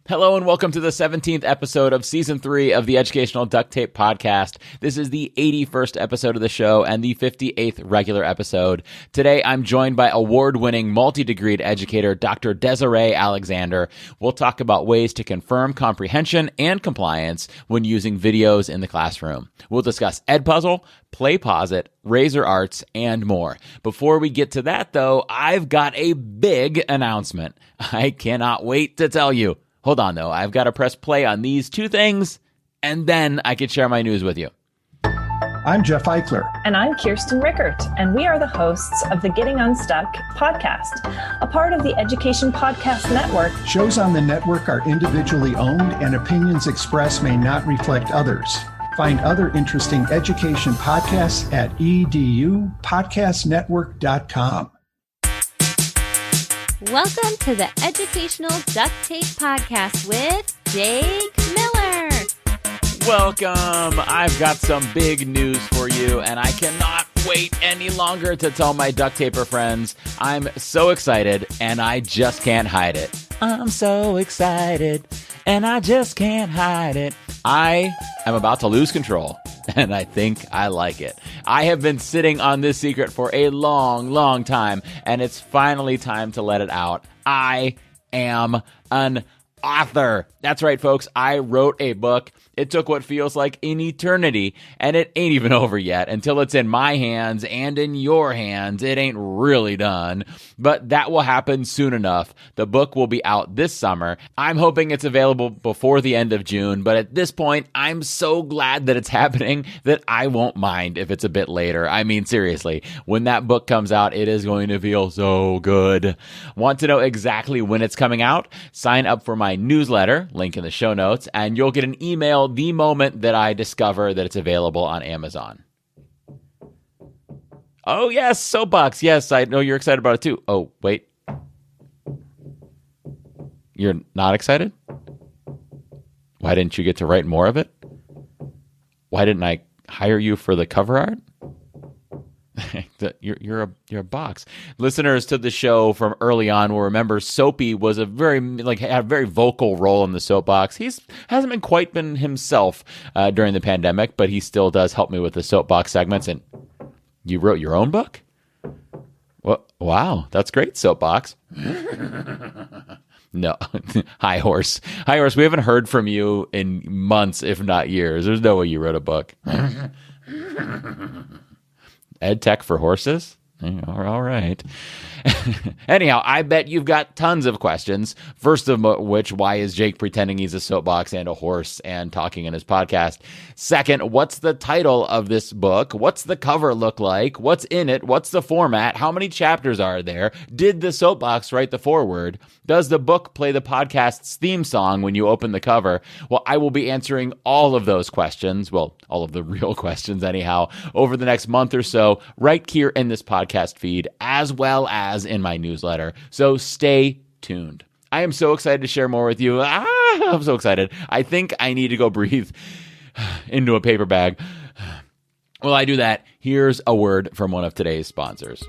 Hello and welcome to the 17th episode of Season 3 of the Educational Duct Tape Podcast. This is the 81st episode of the show and the 58th regular episode. Today, I'm joined by award-winning multi-degreed educator Dr. Desiree Alexander. We'll talk about ways to confirm comprehension and compliance when using videos in the classroom. We'll discuss Edpuzzle, PlayPosit, Razor Arts, and more. Before we get to that, though, I've got a big announcement. I cannot wait to tell you. Hold on, though. I've got to press play on these two things, and then I can share my news with you. I'm Jeff Eichler. And I'm Kirsten Rickert, and we are the hosts of the Getting Unstuck podcast, a part of the Education Podcast Network. Shows on the network are individually owned, and opinions expressed may not reflect others. Find other interesting education podcasts at edupodcastnetwork.com. Welcome to the Educational Duct Tape Podcast with Jake Miller. Welcome. I've got some big news for you, and I cannot wait any longer to tell my duct taper friends. I'm so excited, and I just can't hide it. I'm so excited, and I just can't hide it. I am about to lose control, and I think I like it. I have been sitting on this secret for a long, long time, and it's finally time to let it out. I am an author. That's right, folks. I wrote a book. It took what feels like an eternity, and it ain't even over yet. Until it's in my hands and in your hands, it ain't really done. But that will happen soon enough. The book will be out this summer. I'm hoping it's available before the end of June, but at this point, I'm so glad that it's happening that I won't mind if it's a bit later. I mean, seriously, when that book comes out, it is going to feel so good. Want to know exactly when it's coming out? Sign up for my newsletter, link in the show notes, and you'll get an email the moment that I discover that it's available on Amazon. Oh, yes, Soapbox. Yes, I know you're excited about it too. Oh, wait. You're not excited? Why didn't you get to write more of it? Why didn't I hire you for the cover art? You're a box. Listeners to the show from early on will remember Soapy was had a very vocal role in the Soapbox. Hasn't been quite been himself during the pandemic, but he still does help me with the Soapbox segments. And you wrote your own book? Well, wow, that's great, Soapbox. No. Hi, Horse. Hi, Horse. We haven't heard from you in months, if not years. There's no way you wrote a book. Ed Tech for horses? All right. Anyhow, I bet you've got tons of questions. First of which, why is Jake pretending he's a soapbox and a horse and talking in his podcast? Second, what's the title of this book? What's the cover look like? What's in it? What's the format? How many chapters are there? Did the soapbox write the foreword? Does the book play the podcast's theme song when you open the cover? Well, I will be answering all of those questions, well, all of the real questions anyhow, over the next month or so, right here in this podcast feed, as well as in my newsletter. So stay tuned. I am so excited to share more with you. I'm so excited. I think I need to go breathe into a paper bag. While I do that, here's a word from one of today's sponsors.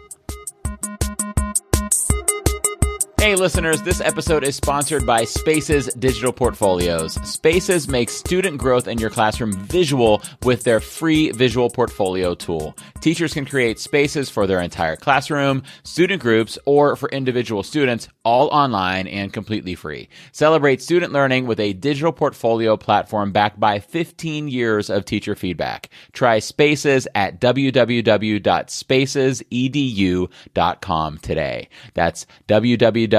Hey listeners, this episode is sponsored by Spaces Digital Portfolios. Spaces makes student growth in your classroom visual with their free visual portfolio tool. Teachers can create spaces for their entire classroom, student groups, or for individual students, all online and completely free. Celebrate student learning with a digital portfolio platform backed by 15 years of teacher feedback. Try Spaces at www.spacesedu.com today. That's www.spacesedu.com.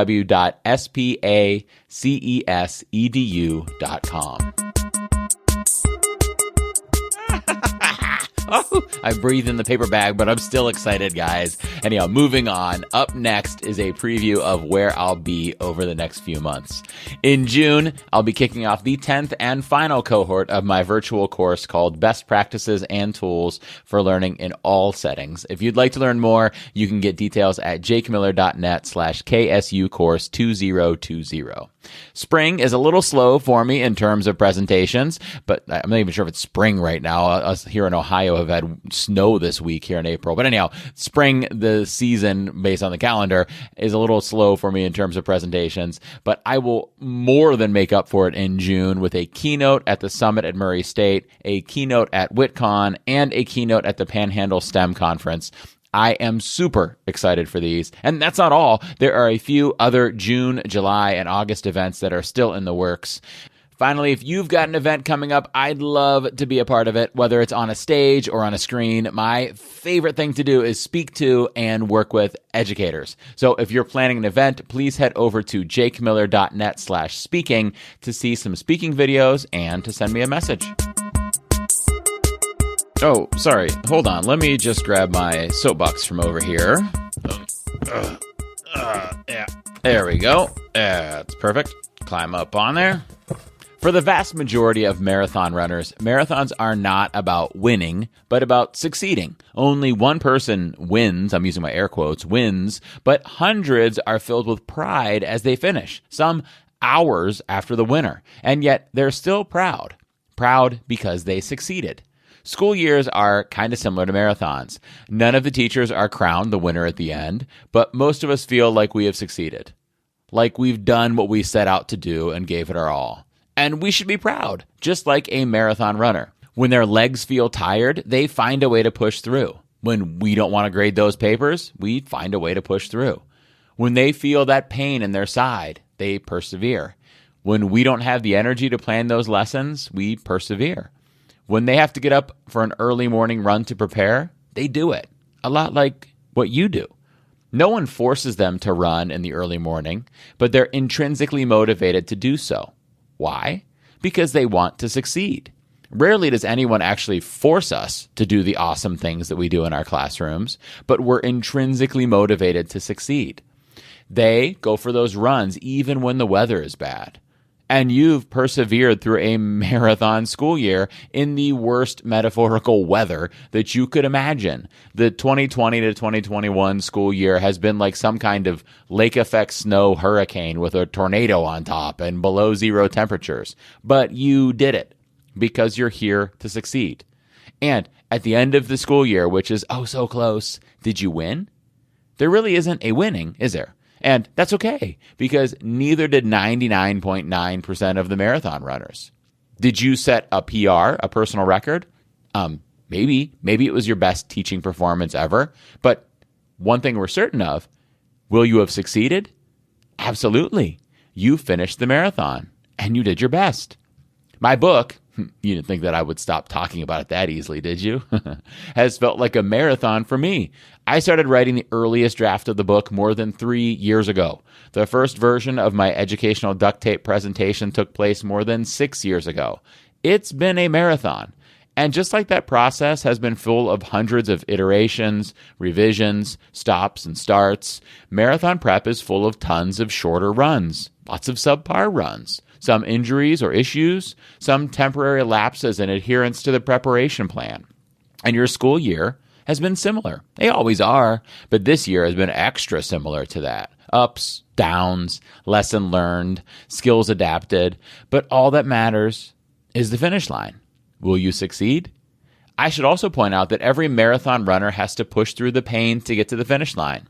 Oh, I breathe in the paper bag, but I'm still excited, guys. Anyhow, moving on. Up next is a preview of where I'll be over the next few months. In June, I'll be kicking off the 10th and final cohort of my virtual course called Best Practices and Tools for Learning in All Settings. If you'd like to learn more, you can get details at jakemiller.net/KSU course 2020. Spring is a little slow for me in terms of presentations, but I'm not even sure if it's spring right now. Us here in Ohio have had snow this week here in April. But anyhow, spring, the season based on the calendar, is a little slow for me in terms of presentations, but I will more than make up for it in June with a keynote at the summit at Murray State, a keynote at WitCon, and a keynote at the Panhandle STEM Conference. I am super excited for these. And that's not all. There are a few other June, July, and August events that are still in the works. Finally, if you've got an event coming up, I'd love to be a part of it, whether it's on a stage or on a screen. My favorite thing to do is speak to and work with educators. So if you're planning an event, please head over to jakemiller.net/speaking to see some speaking videos and to send me a message. Oh, sorry. Hold on. Let me just grab my soapbox from over here. Yeah. There we go. That's perfect. Climb up on there. For the vast majority of marathon runners, marathons are not about winning, but about succeeding. Only one person wins, I'm using my air quotes, wins, but hundreds are filled with pride as they finish, some hours after the winner. And yet they're still proud. Proud because they succeeded. School years are kind of similar to marathons. None of the teachers are crowned the winner at the end, but most of us feel like we have succeeded. Like we've done what we set out to do and gave it our all. And we should be proud, just like a marathon runner. When their legs feel tired, they find a way to push through. When we don't want to grade those papers, we find a way to push through. When they feel that pain in their side, they persevere. When we don't have the energy to plan those lessons, we persevere. When they have to get up for an early morning run to prepare, they do it. A lot like what you do. No one forces them to run in the early morning, but they're intrinsically motivated to do so. Why? Because they want to succeed. Rarely does anyone actually force us to do the awesome things that we do in our classrooms, but we're intrinsically motivated to succeed. They go for those runs even when the weather is bad. And you've persevered through a marathon school year in the worst metaphorical weather that you could imagine. The 2020 to 2021 school year has been like some kind of lake effect snow hurricane with a tornado on top and below zero temperatures. But you did it because you're here to succeed. And at the end of the school year, which is oh so close, did you win? There really isn't a winning, is there? And that's okay, because neither did 99.9% of the marathon runners. Did you set a PR, a personal record? Maybe it was your best teaching performance ever. But one thing we're certain of, will you have succeeded? Absolutely. You finished the marathon, and you did your best. My book, you didn't think that I would stop talking about it that easily, did you? Has felt like a marathon for me. I started writing the earliest draft of the book more than 3 years ago. The first version of my educational duct tape presentation took place more than 6 years ago. It's been a marathon. And just like that process has been full of hundreds of iterations, revisions, stops, and starts, marathon prep is full of tons of shorter runs, lots of subpar runs. Some injuries or issues, some temporary lapses in adherence to the preparation plan. And your school year has been similar. They always are, but this year has been extra similar to that. Ups, downs, lesson learned, skills adapted, but all that matters is the finish line. Will you succeed? I should also point out that every marathon runner has to push through the pain to get to the finish line.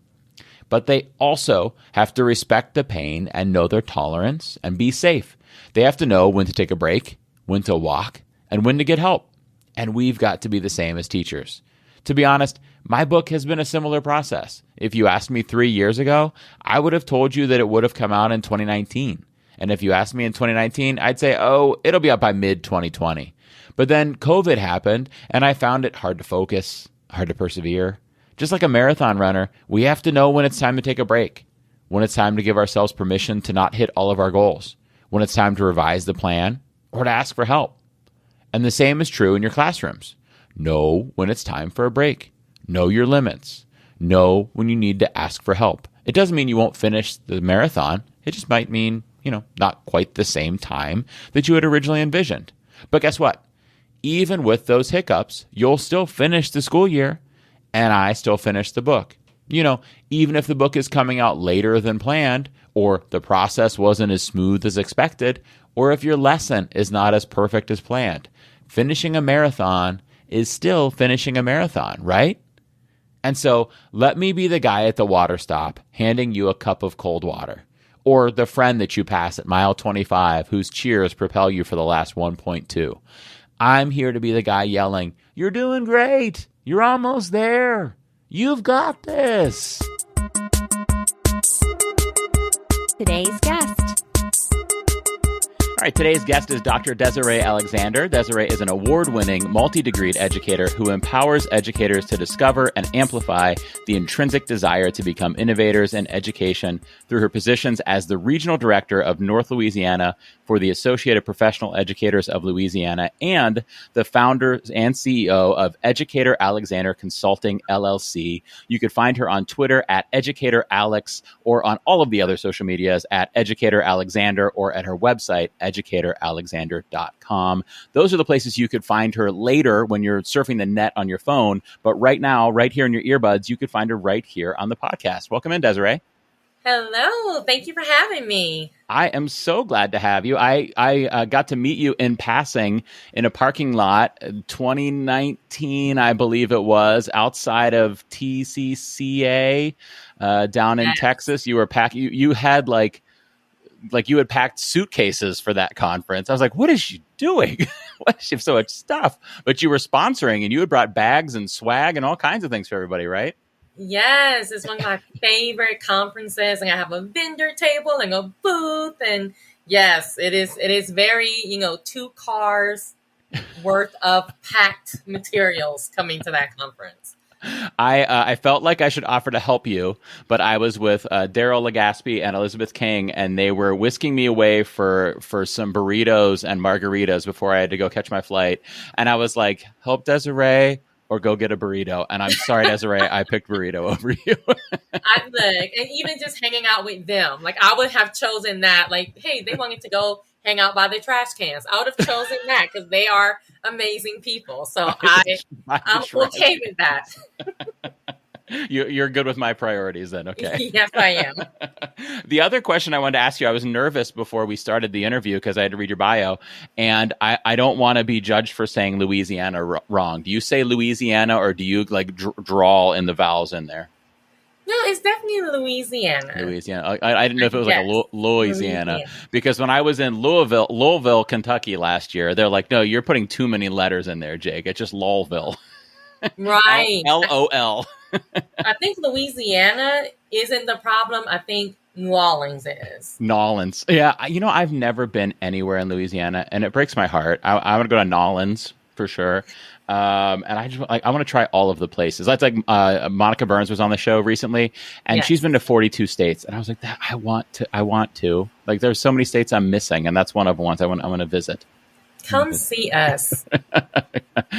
But they also have to respect the pain and know their tolerance and be safe. They have to know when to take a break, when to walk, and when to get help. And we've got to be the same as teachers. To be honest, my book has been a similar process. If you asked me 3 years ago, I would have told you that it would have come out in 2019. And if you asked me in 2019, I'd say, oh, it'll be out by mid-2020. But then COVID happened, and I found it hard to focus, hard to persevere. Just like a marathon runner, we have to know when it's time to take a break, when it's time to give ourselves permission to not hit all of our goals, when it's time to revise the plan or to ask for help. And the same is true in your classrooms. Know when it's time for a break. Know your limits. Know when you need to ask for help. It doesn't mean you won't finish the marathon. It just might mean, not quite the same time that you had originally envisioned. But guess what? Even with those hiccups, you'll still finish the school year. And I still finish the book. Even if the book is coming out later than planned, or the process wasn't as smooth as expected, or if your lesson is not as perfect as planned. Finishing a marathon is still finishing a marathon, right? And so let me be the guy at the water stop handing you a cup of cold water, or the friend that you pass at mile 25 whose cheers propel you for the last 1.2. I'm here to be the guy yelling, "You're doing great. You're almost there. You've got this." Today's guest. All right, today's guest is Dr. Desiree Alexander. Desiree is an award-winning, multi-degreed educator who empowers educators to discover and amplify the intrinsic desire to become innovators in education through her positions as the Regional Director of North Louisiana for the Associated Professional Educators of Louisiana and the founder and CEO of Educator Alexander Consulting, LLC. You could find her on Twitter at Educator Alex or on all of the other social medias at Educator Alexander or at her website, educatoralexander.com. Those are the places you could find her later when you're surfing the net on your phone. But right now, right here in your earbuds, you could find her right here on the podcast. Welcome in, Desiree. Hello. Thank you for having me. I am so glad to have you. I got to meet you in passing in a parking lot, 2019, I believe it was, outside of TCCA down in Texas. You were packing. You had like you had packed suitcases for that conference. I was like, what is she doing? Why does she have so much stuff? But you were sponsoring and you had brought bags and swag and all kinds of things for everybody, right? Yes, it's one of my favorite conferences, and I have a vendor table and a booth, and yes, it is very, 2 cars worth of packed materials coming to that conference. I felt like I should offer to help you, but I was with Daryl Legaspi and Elizabeth King, and they were whisking me away for some burritos and margaritas before I had to go catch my flight. And I was like, help Desiree or go get a burrito. And I'm sorry, Desiree, I picked burrito over you. And even just hanging out with them, like I would have chosen that. Like, hey, they wanted to go hang out by the trash cans. I would have chosen that because they are amazing people. So I'm okay with that. You're good with my priorities then, okay? Yes, I am. The other question I wanted to ask you, I was nervous before we started the interview because I had to read your bio, and I don't want to be judged for saying Louisiana wrong. Do you say Louisiana or do you drawl in the vowels in there? No, it's definitely Louisiana. Louisiana. I didn't know if it was like a Louisiana. Because when I was in Louisville, Kentucky last year, they're like, no, you're putting too many letters in there, Jake. It's just Lowville. Right. LOL. I think Louisiana isn't the problem. I think New Orleans is. Nolans. Yeah. I've never been anywhere in Louisiana, and it breaks my heart. I want to go to Nolans for sure. And I want to try all of the places. That's like Monica Burns was on the show recently, and she's been to 42 states. And I was like, I want to. Like, there's so many states I'm missing, and that's one of the ones I want to visit. Come see us.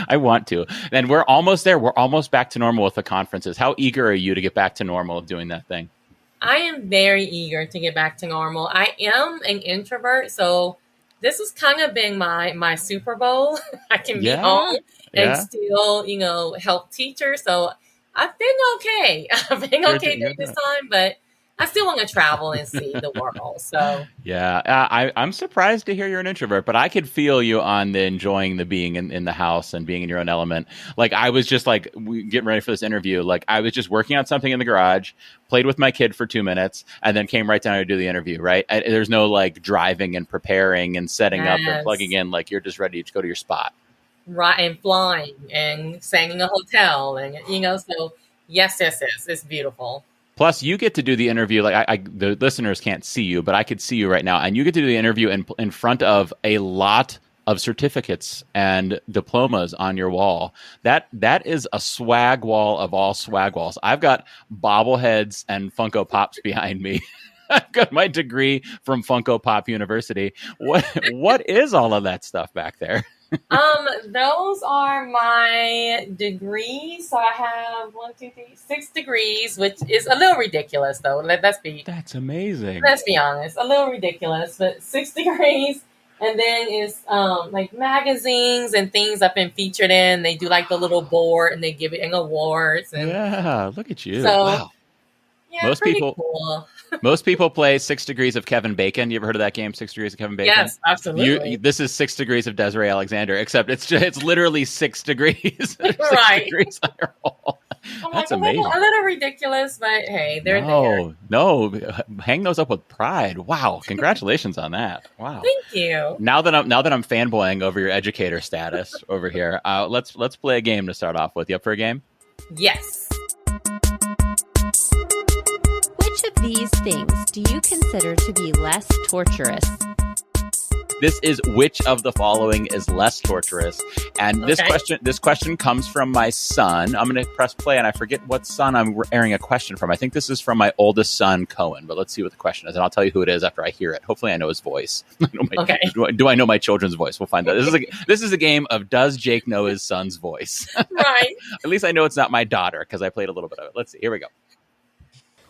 I want to. And we're almost there. We're almost back to normal with the conferences. How eager are you to get back to normal of doing that thing? I am very eager to get back to normal. I am an introvert, so this has kind of been my Super Bowl. I can be home and still, help teachers. So I've been okay. I've been okay during this time, but I still want to travel and see the world. So I'm surprised to hear you're an introvert, but I could feel you on the enjoying the being in the house and being in your own element. Like I was just like getting ready for this interview. Like I was just working on something in the garage, played with my kid for 2 minutes, and then came right down to do the interview. Right? There's no like driving and preparing and setting up and plugging in. Like you're just ready to go to your spot. Right, and flying and staying in a hotel, and so yes, it's beautiful. Plus, you get to do the interview. Like the listeners can't see you, but I could see you right now, and you get to do the interview in front of a lot of certificates and diplomas on your wall. That is a swag wall of all swag walls. I've got bobbleheads and Funko Pops behind me. I've got my degree from Funko Pop University. What is all of that stuff back there? Those are my degrees. So I have 6 degrees, which is a little ridiculous though. That's amazing. Let's be honest. A little ridiculous, but 6 degrees. And then it's like magazines and things I've been featured in. They do like the little board and they give it awards. And yeah, look at you. So, wow. Yeah, most people. Cool. Most people play 6 Degrees of Kevin Bacon. You ever heard of that game, 6 Degrees of Kevin Bacon? Yes, absolutely. This is 6 Degrees of Desiree Alexander, except it's literally 6 degrees. 6 Right. degrees on your wall. That's amazing. A little ridiculous, but hey, they're there. No, hang those up with pride. Wow, congratulations on that. Wow. Thank you. Now that I'm fanboying over your educator status over here, let's play a game to start off with. You up for a game? Yes. Which of these things do you consider to be less torturous? This is which of the following is less torturous? And this question comes from my son. I'm going to press play, and I forget what son I'm airing a question from. I think this is from my oldest son, Cohen, but let's see what the question is, and I'll tell you who it is after I hear it. Hopefully I know his voice. Do I know my children's voice? We'll find out. This is a game of does Jake know his son's voice? Right. At least I know it's not my daughter because I played a little bit of it. Let's see. Here we go.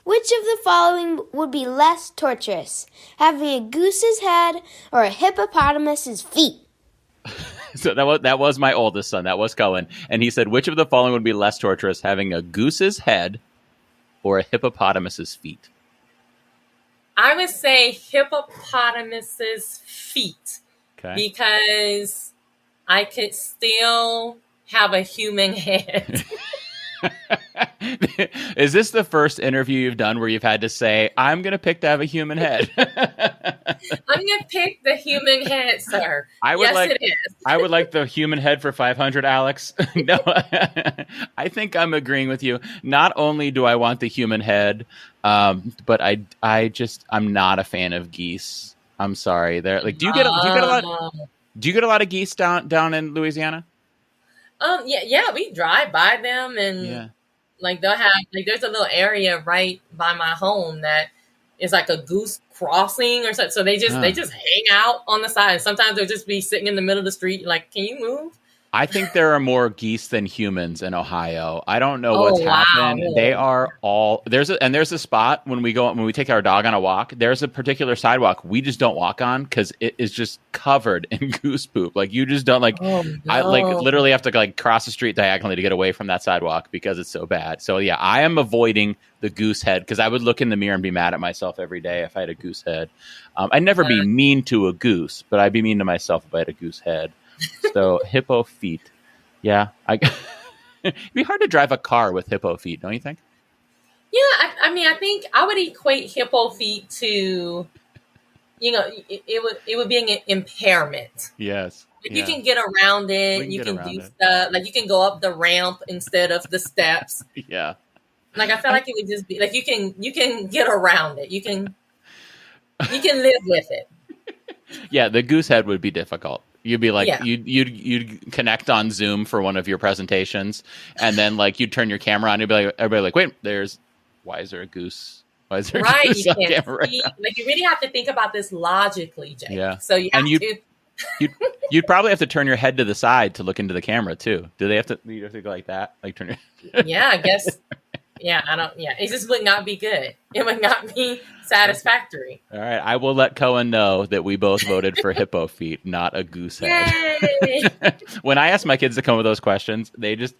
Which of the following would be less torturous? Having a goose's head or a hippopotamus's feet? So that was my oldest son. That was Cohen. And he said, which of the following would be less torturous? Having a goose's head or a hippopotamus's feet? I would say hippopotamus's feet. Okay. Because I could still have a human head. Is this the first interview you've done where you've had to say, I'm going to pick to have a human head? I'm going to pick the human head, sir. It is. I would like the human head for 500, Alex. No, I think I'm agreeing with you. Not only do I want the human head, but I'm not a fan of geese. I'm sorry. Do you get a lot of geese down in Louisiana? Yeah, we drive by them, and they'll have there's a little area right by my home that is like a goose crossing or something. So they just hang out on the side. Sometimes they'll just be sitting in the middle of the street, like, can you move? I think there are more geese than humans in Ohio. I don't know what's happened. Really? They are all there's a spot when we take our dog on a walk. There's a particular sidewalk we just don't walk on because it is just covered in goose poop. Like you just don't I literally have to cross the street diagonally to get away from that sidewalk because it's so bad. So yeah, I am avoiding the goose head because I would look in the mirror and be mad at myself every day if I had a goose head. I'd never be mean to a goose, but I'd be mean to myself if I had a goose head. So hippo feet. Yeah. It'd be hard to drive a car with hippo feet, don't you think? Yeah, I think I would equate hippo feet to, it would be an impairment. Yes. You can get around it. You can do stuff. Like you can go up the ramp instead of the steps. Yeah. Like I feel like it would just be like you can get around it. You can live with it. Yeah, the goose head would be difficult. You'd be like, you'd connect on Zoom for one of your presentations, and then you'd turn your camera on. You'd be like, everybody like, wait, why is there a goose? Why is there a goose you on can't camera right see. now? You really have to think about this logically, Jake. Yeah. So you have to. You'd probably have to turn your head to the side to look into the camera too. Do they have to? You have to go like that, turn your. Yeah, I guess. Yeah, I don't. Yeah, it just would not be good. It would not be satisfactory. All right, I will let Cohen know that we both voted for hippo feet, not a goose head. Yay! When I ask my kids to come with those questions, they just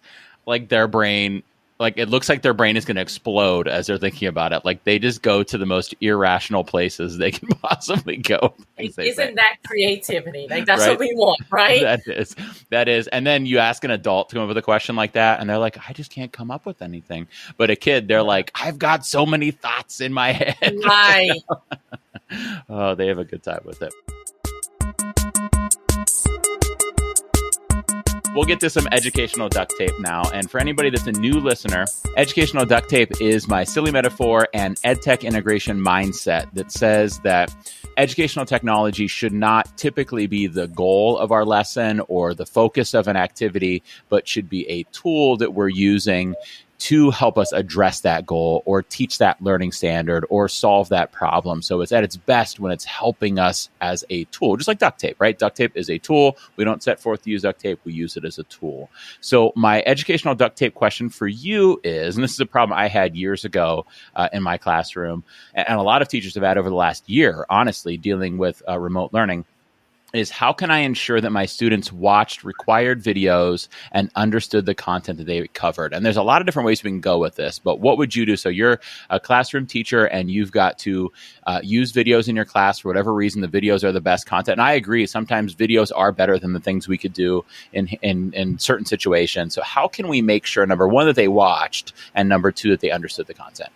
their brain. It looks like their brain is going to explode as they're thinking about it. They just go to the most irrational places they can possibly go. Isn't that creativity? That's right? What we want, right? That is. And then you ask an adult to come up with a question like that, and they're like, I just can't come up with anything. But a kid, they're like, I've got so many thoughts in my head. Right. Oh, they have a good time with it. We'll get to some educational duct tape now. And for anybody that's a new listener, educational duct tape is my silly metaphor and edtech integration mindset that says that educational technology should not typically be the goal of our lesson or the focus of an activity, but should be a tool that we're using to help us address that goal or teach that learning standard or solve that problem. So it's at its best when it's helping us as a tool, just like duct tape, right? Duct tape is a tool. We don't set forth to use duct tape. We use it as a tool. So my educational duct tape question for you is, and this is a problem I had years ago in my classroom, and a lot of teachers have had over the last year, honestly, dealing with remote learning. is how can I ensure that my students watched required videos and understood the content that they covered? And there's a lot of different ways we can go with this, but what would you do? So you're a classroom teacher and you've got to use videos in your class for whatever reason. The videos are the best content. And I agree, sometimes videos are better than the things we could do in certain situations. So how can we make sure, number one, that they watched, and number two, that they understood the content?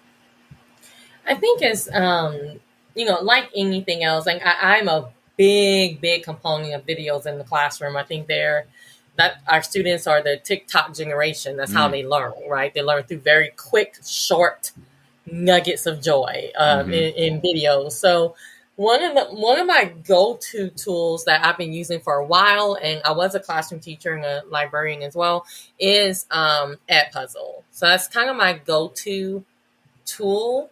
I think it's, like anything else, like I'm a big component of videos in the classroom. I think that our students are the TikTok generation. That's how they learn, right? They learn through very quick, short nuggets of joy in videos. So one of my go-to tools that I've been using for a while, and I was a classroom teacher and a librarian as well, is Edpuzzle. So that's kind of my go-to tool.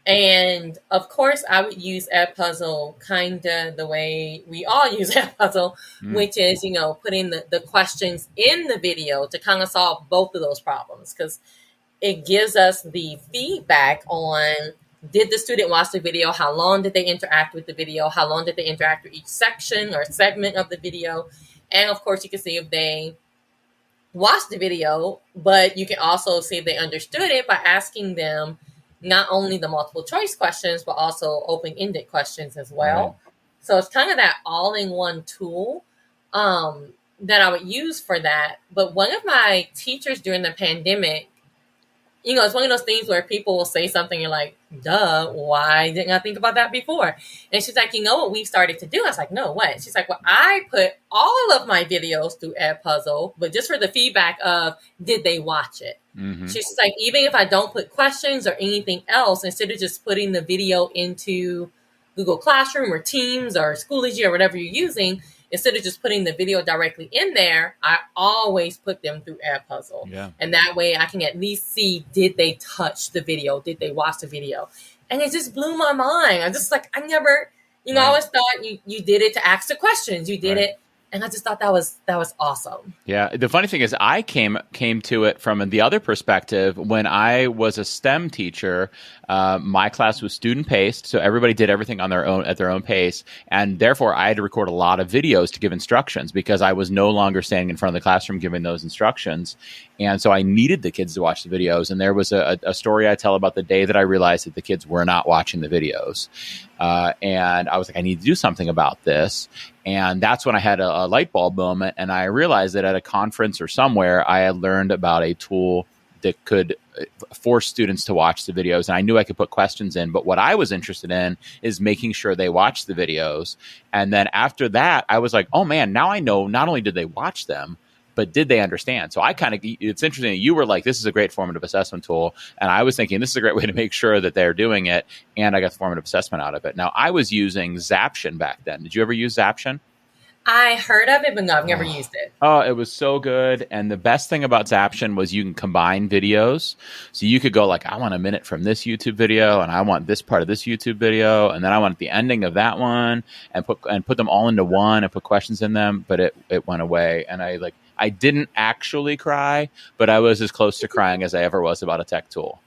And of course, I would use Edpuzzle kind of the way we all use Edpuzzle, which is, putting the questions in the video to kind of solve both of those problems, because it gives us the feedback on, did the student watch the video? How long did they interact with the video? How long did they interact with each section or segment of the video? And of course, you can see if they watched the video, but you can also see if they understood it by asking them not only the multiple choice questions, but also open-ended questions as well. Right. So it's kind of that all-in-one tool that I would use for that. But one of my teachers during the pandemic, it's one of those things where people will say something, you're like, duh, why didn't I think about that before? And she's like, what we started to do? I was like, no, what? She's like, well, I put all of my videos through Edpuzzle, but just for the feedback of, did they watch it? Mm-hmm. She's like, even if I don't put questions or anything else, instead of just putting the video into Google Classroom or Teams or Schoology or whatever you're using, instead of just putting the video directly in there, I always put them through Edpuzzle. Yeah. And that way I can at least see, did they touch the video? Did they watch the video? And it just blew my mind. I just I never, I always thought you did it to ask the questions. You did it. And I just thought that was awesome. Yeah. The funny thing is I came to it from the other perspective. When I was a STEM teacher, my class was student paced. So everybody did everything on at their own pace. And therefore I had to record a lot of videos to give instructions because I was no longer standing in front of the classroom giving those instructions. And so I needed the kids to watch the videos. And there was a story I tell about the day that I realized that the kids were not watching the videos. And I was like, I need to do something about this. And that's when I had a light bulb moment. And I realized that at a conference or somewhere, I had learned about a tool that could force students to watch the videos. And I knew I could put questions in. But what I was interested in is making sure they watched the videos. And then after that, I was like, oh, man, now I know not only did they watch them, but did they understand? So it's interesting that you were like, this is a great formative assessment tool. And I was thinking, this is a great way to make sure that they're doing it. And I got the formative assessment out of it. Now, I was using Zaption back then. Did you ever use Zaption? I heard of it, but no, I've never used it. Oh, it was so good. And the best thing about Zaption was you can combine videos. So you could go I want a minute from this YouTube video, and I want this part of this YouTube video, and then I want the ending of that one, and put them all into one and put questions in them. But it went away. And I didn't actually cry, but I was as close to crying as I ever was about a tech tool.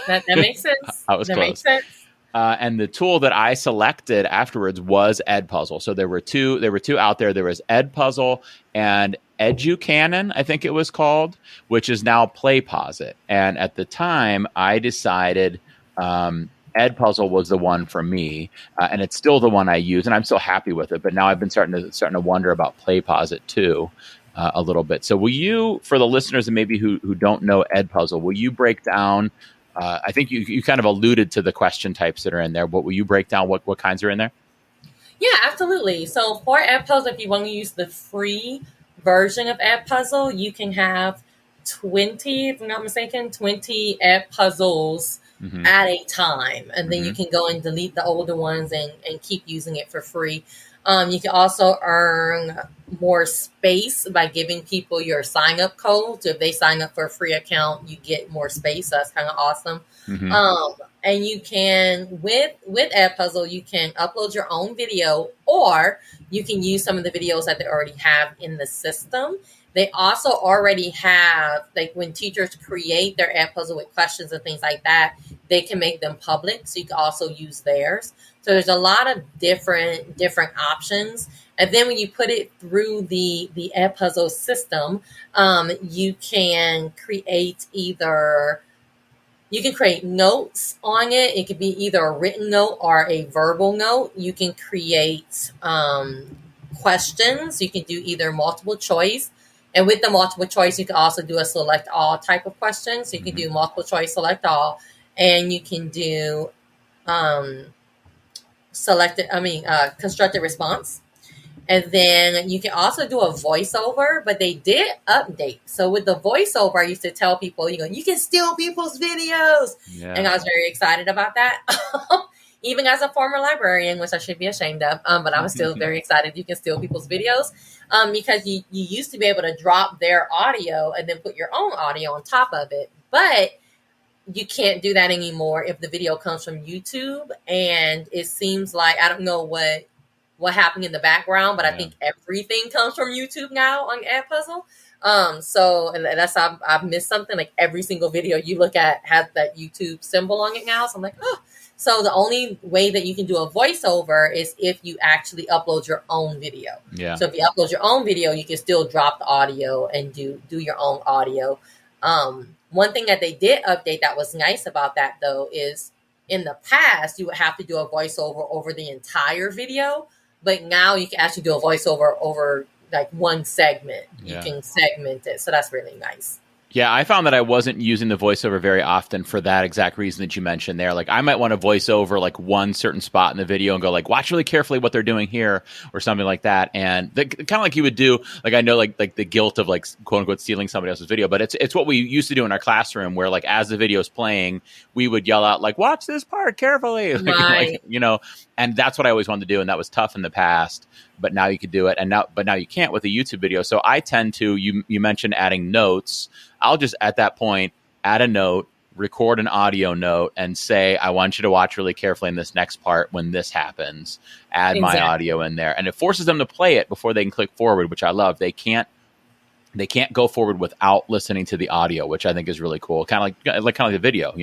That makes sense. I was that close. Makes sense. And the tool that I selected afterwards was Edpuzzle. So there were two out there. There was Edpuzzle and Educanon, I think it was called, which is now PlayPosit. And at the time, I decided Edpuzzle was the one for me, and it's still the one I use, and I'm still happy with it. But now I've been starting to wonder about PlayPosit too. A little bit. So will you, for the listeners and maybe who don't know Edpuzzle, will you break down, I think you kind of alluded to the question types that are in there, but will you break down what kinds are in there? Yeah, absolutely. So for Edpuzzle, if you want to use the free version of Edpuzzle, you can have 20, if I'm not mistaken, 20 Edpuzzles at a time. And then you can go and delete the older ones and keep using it for free. You can also earn more space by giving people your sign-up code. So if they sign up for a free account, you get more space. So that's kind of awesome. And you can, with Edpuzzle, you can upload your own video, or you can use some of the videos that they already have in the system. They also already have, when teachers create their Edpuzzle with questions and things like that, they can make them public. So you can also use theirs. So there's a lot of different options. And then when you put it through the Edpuzzle system, you can create notes on it. It could be either a written note or a verbal note. You can create questions. You can do either multiple choice. And with the multiple choice, you can also do a select all type of question. So you can do multiple choice, select all, and you can do constructed response. And then you can also do a voiceover, but they did update. So with the voiceover, I used to tell people, you can steal people's videos. Yeah. And I was very excited about that. Even as a former librarian, which I should be ashamed of, but I was still very excited you can steal people's videos because you used to be able to drop their audio and then put your own audio on top of it. But you can't do that anymore if the video comes from YouTube. And it seems like, I don't know what happened in the background, but I think everything comes from YouTube now on Edpuzzle. So unless I've missed something, like every single video you look at has that YouTube symbol on it now. So I'm like, oh. So the only way that you can do a voiceover is if you actually upload your own video. Yeah. So if you upload your own video, you can still drop the audio and do your own audio. One thing that they did update that was nice about that, though, is in the past, you would have to do a voiceover over the entire video. But now you can actually do a voiceover over like one segment. Yeah. You can segment it. So that's really nice. Yeah, I found that I wasn't using the voiceover very often for that exact reason that you mentioned there. Like, I might want to voice over like one certain spot in the video and go like, watch really carefully what they're doing here or something like that. And kind of like you would do, like, I know like the guilt of like quote unquote stealing somebody else's video, but it's what we used to do in our classroom where like as the video is playing, we would yell out like, watch this part carefully, right. And that's what I always wanted to do. And that was tough in the past. But now you could do it, but now you can't with a YouTube video. So I tend to, you mentioned adding notes. I'll just at that point add a note, record an audio note, and say, I want you to watch really carefully in this next part when this happens. Add my audio in there, and it forces them to play it before they can click forward, which I love. They can't go forward without listening to the audio, which I think is really cool. Kind of like the video,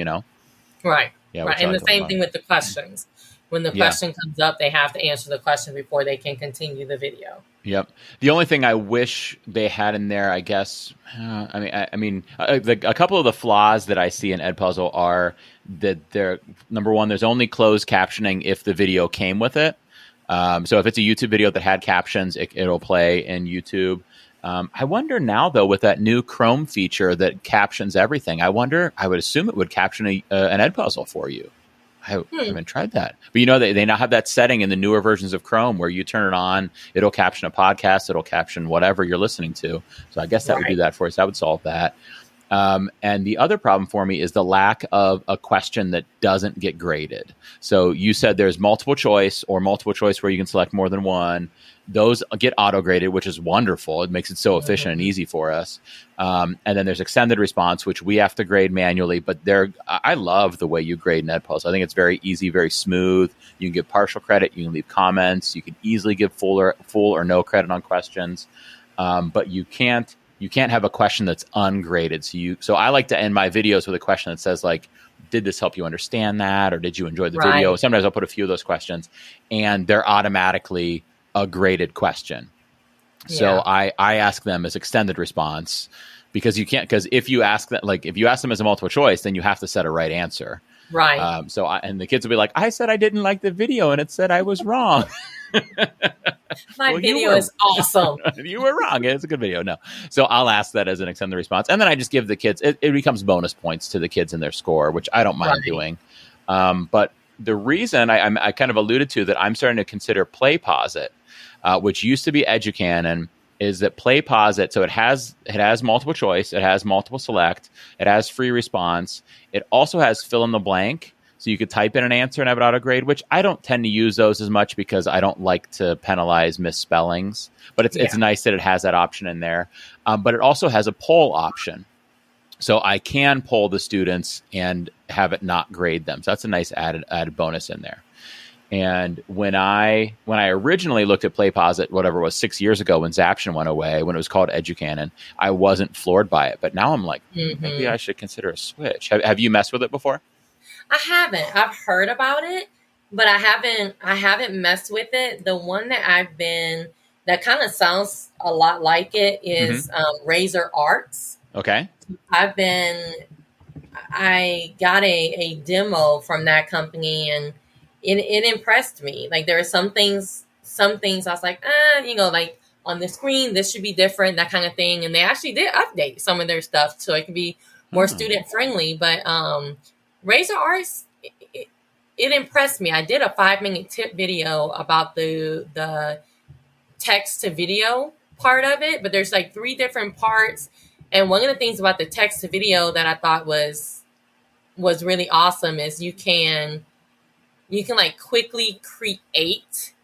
Right. Yeah. Right. And the same thing with the questions. When the question comes up, they have to answer the question before they can continue the video. Yep. The only thing I wish they had in there, I guess, a couple of the flaws that I see in Edpuzzle are that number one, there's only closed captioning if the video came with it. So if it's a YouTube video that had captions, it'll play in YouTube. I wonder now, though, with that new Chrome feature that captions everything, I would assume it would caption an Edpuzzle for you. I haven't tried that. But they now have that setting in the newer versions of Chrome where you turn it on, it'll caption a podcast, it'll caption whatever you're listening to. So I guess that would do that for us. That would solve that. And the other problem for me is the lack of a question that doesn't get graded. So you said there's multiple choice where you can select more than one. Those get auto-graded, which is wonderful. It makes it so efficient and easy for us. And then there's extended response, which we have to grade manually. But I love the way you grade in Edpuzzle. I think it's very easy, very smooth. You can give partial credit. You can leave comments. You can easily give full or no credit on questions. But you can't have a question that's ungraded. So I like to end my videos with a question that says like, did this help you understand that? Or did you enjoy the video? Sometimes I'll put a few of those questions and they're automatically a graded question. So I ask them as extended response because if you ask them as a multiple choice, then you have to set a right answer. Right. And the kids will be like, I said I didn't like the video and it said I was wrong. My video is awesome. You were wrong. It's a good video. No. So I'll ask that as an extended response. And then I just give the kids, it becomes bonus points to the kids in their score, which I don't mind doing. But the reason I kind of alluded to that I'm starting to consider PlayPosit, which used to be Educanon, is that PlayPosit, so it has multiple choice, it has multiple select, it has free response, it also has fill in the blank, so you could type in an answer and have it auto-grade, which I don't tend to use those as much because I don't like to penalize misspellings, but it's nice that it has that option in there. But it also has a poll option. So I can poll the students and have it not grade them. So that's a nice added bonus in there. And when I originally looked at PlayPosit, whatever it was 6 years ago when Zaption went away, when it was called Educanon, I wasn't floored by it. But now I'm like, maybe I should consider a switch. Have you messed with it before? I haven't. I've heard about it, but I haven't messed with it. The one that kind of sounds a lot like it is Razor Arts. Okay. I got a demo from that company, and it impressed me. Like, there are some things I was like, like on the screen, this should be different, that kind of thing. And they actually did update some of their stuff so it could be more student friendly. But Razor Arts, it impressed me. I did a 5-minute tip video about the text to video part of it, but there's like 3 different parts. And one of the things about the text to video that I thought was really awesome is you can like quickly create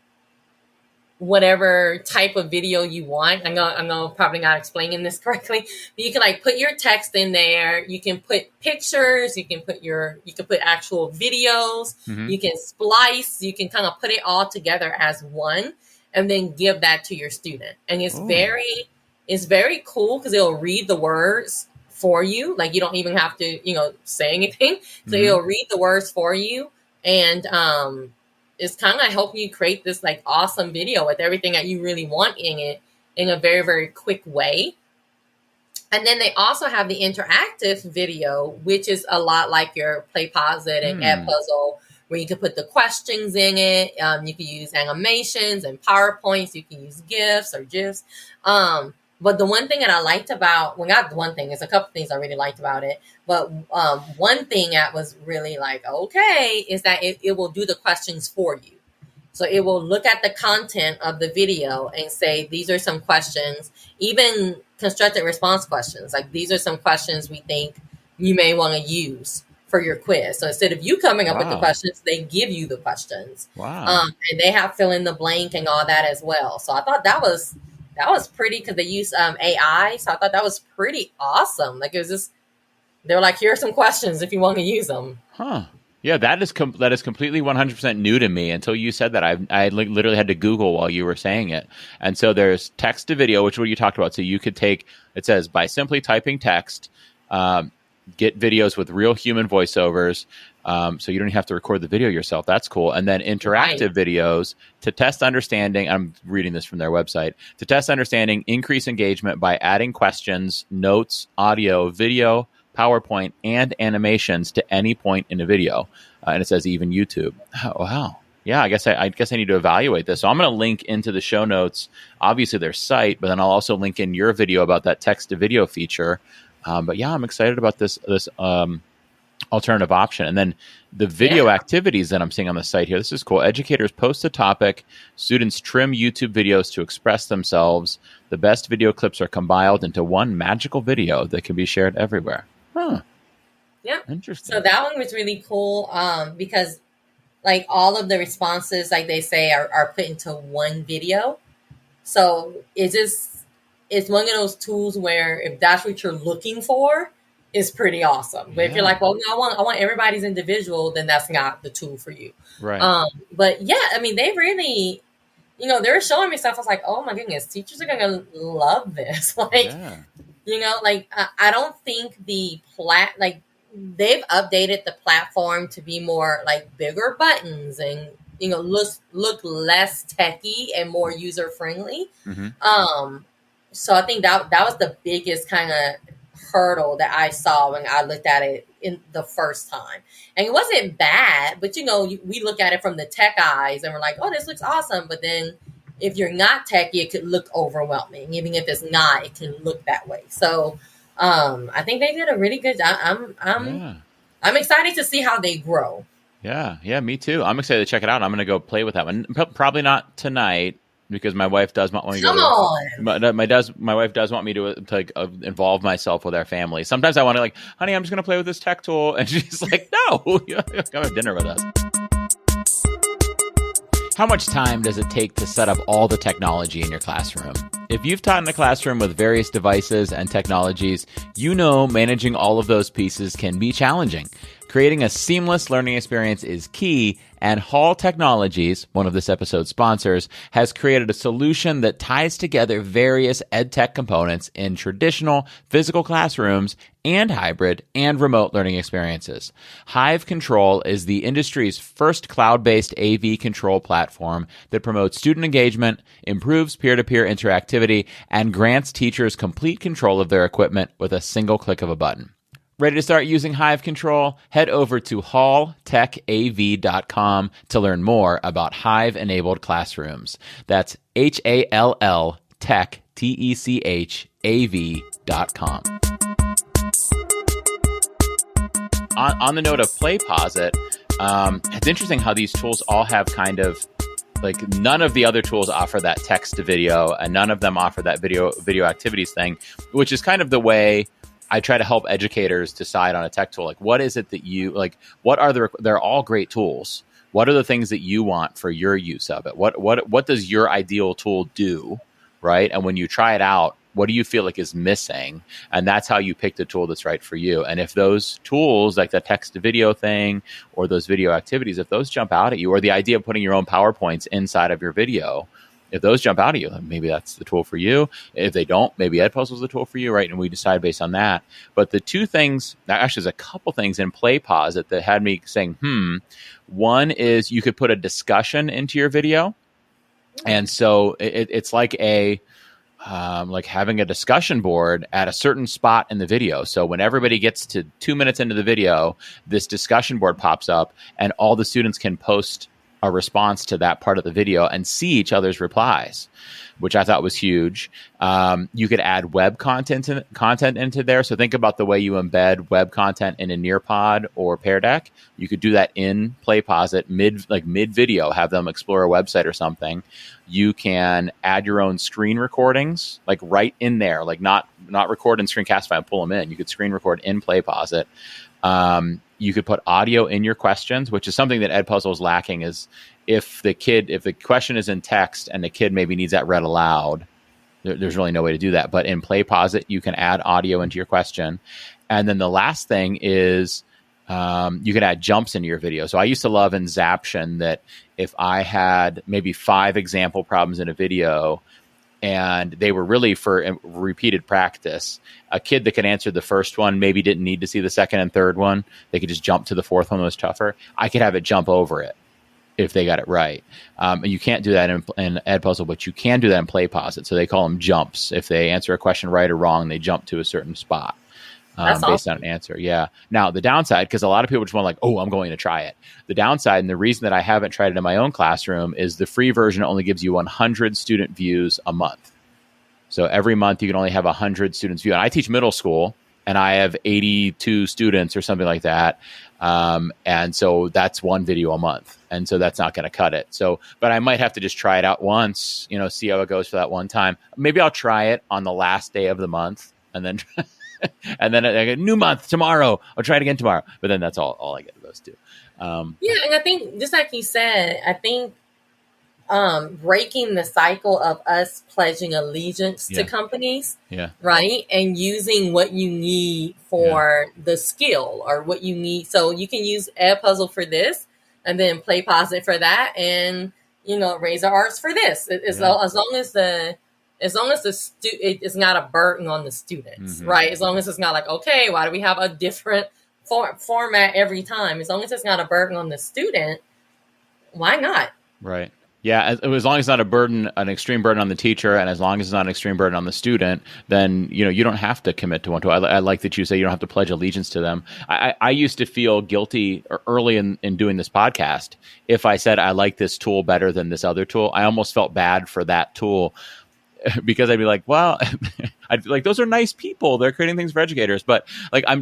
whatever type of video you want. I know probably not explaining this correctly, but you can like put your text in there. You can put pictures. You can put actual videos. You can splice. You can kind of put it all together as one, and then give that to your student. And it's very cool because it'll read the words for you. Like, you don't even have to, say anything. So it'll read the words for you. And it's kind of helping you create this like awesome video with everything that you really want in it in a very, very quick way. And then they also have the interactive video, which is a lot like your PlayPosit and Edpuzzle, where you can put the questions in it. You can use animations and PowerPoints. You can use GIFs or GIFs. But the one thing that I liked about, well, not the one thing, there's a couple things I really liked about it. But one thing that was really like, okay, is that it will do the questions for you. So it will look at the content of the video and say, these are some questions, even constructed response questions. Like, these are some questions we think you may want to use for your quiz. So instead of you coming up with the questions, they give you the questions. Wow. And they have fill in the blank and all that as well. So I thought that was pretty, because they use AI. So I thought that was pretty awesome. Like, it was just, they were like, here are some questions if you want to use them. Huh. Yeah, that is completely 100% new to me. Until you said that, I literally had to Google while you were saying it. And so there's text to video, which is what you talked about. So you could take, it says, by simply typing text, get videos with real human voiceovers. So you don't have to record the video yourself. That's cool. And then interactive videos to test understanding. I'm reading this from their website. To test understanding, increase engagement by adding questions, notes, audio, video, PowerPoint, and animations to any point in a video. And it says even YouTube. Oh, wow. Yeah, I guess I need to evaluate this. So I'm going to link into the show notes, obviously their site, but then I'll also link in your video about that text to video feature. But yeah, I'm excited about this alternative option. And then the video activities that I'm seeing on the site here, this is cool. Educators post a topic, students trim YouTube videos to express themselves. The best video clips are compiled into one magical video that can be shared everywhere. Huh. Yeah. Interesting. So that one was really cool because like all of the responses, like they say, are put into one video. So it's one of those tools where if that's what you're looking for, is pretty awesome. But if you're like, well, no, I want everybody's individual, then that's not the tool for you. Right. But yeah, I mean, they really, they were showing me stuff. I was like, oh my goodness, teachers are going to love this. Like, I don't think they've updated the platform to be more like bigger buttons and, look less techy and more user friendly. So I think that was the biggest kind of hurdle that I saw when I looked at it in the first time. And it wasn't bad, but we look at it from the tech eyes and we're like, oh, this looks awesome. But then if you're not techy, it could look overwhelming. Even if it's not, it can look that way. So I think they did a really good job. I'm excited to see how they grow. Yeah, me too. I'm excited to check it out. I'm going to go play with that one. Probably not tonight, because my wife does want me to my wife does want me to like involve myself with our family. Sometimes I want to like, honey, I'm just going to play with this tech tool. And she's like, no, you come have dinner with us. How much time does it take to set up all the technology in your classroom? If you've taught in a classroom with various devices and technologies, managing all of those pieces can be challenging. Creating a seamless learning experience is key, and Hall Technologies, one of this episode's sponsors, has created a solution that ties together various EdTech components in traditional physical classrooms and hybrid and remote learning experiences. Hive Control is the industry's first cloud-based AV control platform that promotes student engagement, improves peer-to-peer interactivity, and grants teachers complete control of their equipment with a single click of a button. Ready to start using Hive Control? Head over to halltechav.com to learn more about Hive-enabled classrooms. That's HALL Tech, TECHAV.com. On the note of PlayPosit, it's interesting how these tools all have kind of, like, none of the other tools offer that text to video, and none of them offer that video activities thing, which is kind of the way I try to help educators decide on a tech tool. Like, what is it that you like? What are they're all great tools. What are the things that you want for your use of it? What does your ideal tool do, right? And when you try it out, what do you feel like is missing? And that's how you pick the tool that's right for you. And if those tools, like the text to video thing or those video activities, if those jump out at you, or the idea of putting your own PowerPoints inside of your video, if those jump out at you, maybe that's the tool for you. If they don't, maybe Edpuzzle is the tool for you, right? And we decide based on that. But the two things, actually there's a couple things in PlayPosit that had me saying, one is you could put a discussion into your video. And so it's like like having a discussion board at a certain spot in the video. So when everybody gets to 2 minutes into the video, this discussion board pops up and all the students can post a response to that part of the video and see each other's replies, which I thought was huge. You could add web content into there. So think about the way you embed web content in a Nearpod or Pear Deck. You could do that in PlayPosit mid video, have them explore a website or something. You can add your own screen recordings, like right in there, like not record in Screencastify and pull them in. You could screen record in PlayPosit. You could put audio in your questions, which is something that Edpuzzle is lacking. Is if the question is in text and the kid maybe needs that read aloud, there's really no way to do that. But in PlayPosit, you can add audio into your question. And then the last thing is you can add jumps into your video. So I used to love in Zaption that if I had maybe 5 example problems in a video, and they were really for repeated practice, a kid that could answer the first one maybe didn't need to see the second and third one. They could just jump to the fourth one that was tougher. I could have it jump over it if they got it right. And you can't do that in Edpuzzle, but you can do that in PlayPosit. So they call them jumps. If they answer a question right or wrong, they jump to a certain spot. Based on an answer. Yeah. Now, the downside, because a lot of people just want like, I'm going to try it. The downside, and the reason that I haven't tried it in my own classroom, is the free version only gives you 100 student views a month. So every month you can only have 100 students view. And I teach middle school, and I have 82 students or something like that. And so that's one video a month. And so that's not going to cut it. So, but I might have to just try it out once, see how it goes for that one time. Maybe I'll try it on the last day of the month, and then and then I get new month tomorrow. I'll try it again tomorrow. But then that's all I get those two. And I think just like you said, I think breaking the cycle of us pledging allegiance to companies, right, and using what you need for the skill or what you need. So you can use Edpuzzle for this, and then PlayPosit for that, and Razor Arts for this. As long as the it's not a burden on the students, right? As long as it's not like, okay, why do we have a different format every time? As long as it's not a burden on the student, why not? Right. Yeah, as long as it's not an extreme burden on the teacher, and as long as it's not an extreme burden on the student, then you don't have to commit to one tool. I like that you say you don't have to pledge allegiance to them. I used to feel guilty early in doing this podcast if I said I like this tool better than this other tool. I almost felt bad for that tool, because I'd be like, well, those are nice people. They're creating things for educators, but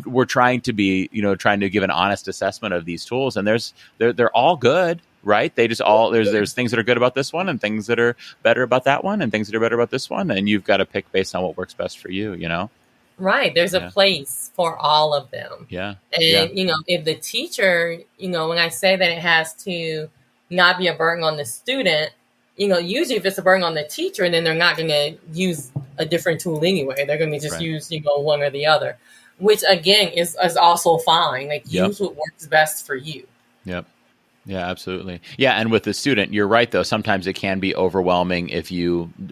we're trying to be, trying to give an honest assessment of these tools, and they're all good, right? They just there's things that are good about this one, and things that are better about that one, and things that are better about this one, and you've got to pick based on what works best for you, Right. There's a place for all of them. Yeah. And, if the teacher, when I say that it has to not be a burden on the student, usually if it's a burden on the teacher, then they're not going to use a different tool anyway. They're going to just use, one or the other. which again is also fine. Like use what works best for you. Yep. Yeah, absolutely. Yeah, and with the student, you're right, though. Sometimes it can be overwhelming if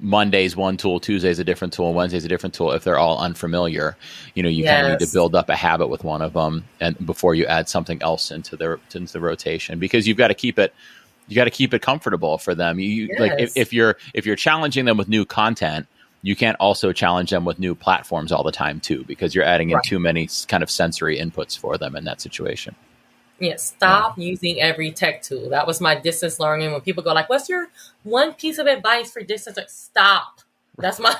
Monday's one tool, Tuesday's a different tool, Wednesday's a different tool. If they're all unfamiliar, you kind of need to build up a habit with one of them, and before you add something else into the rotation, because you've got to keep it. You got to keep it comfortable for them. Like if you're challenging them with new content, you can't also challenge them with new platforms all the time too, because you're adding in too many kind of sensory inputs for them in that situation. Stop using every tech tool. That was my distance learning. When people go like, "What's your one piece of advice for distance?" Like, stop. That's my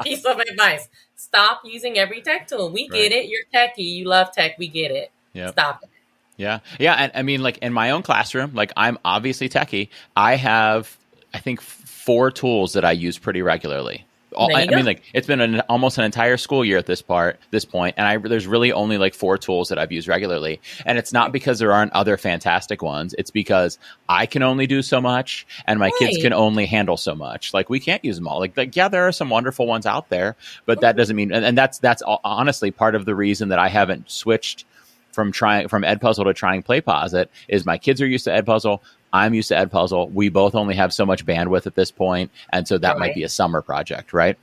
piece of advice. Stop using every tech tool. We get it. You're techie. You love tech. We get it. Stop it. Yeah. Yeah. And I mean, like in my own classroom, like I'm obviously techie. I have, I think, 4 tools that I use pretty regularly. I mean, like it's been almost an entire school year at this point, and there's really only like 4 tools that I've used regularly. And it's not because there aren't other fantastic ones. It's because I can only do so much, and my kids can only handle so much. Like we can't use them all. Like yeah, there are some wonderful ones out there, but that doesn't mean. And that's honestly part of the reason that I haven't switched from Edpuzzle to trying PlayPosit is my kids are used to Edpuzzle. I'm used to Edpuzzle. We both only have so much bandwidth at this point, and so that might be a summer project, right?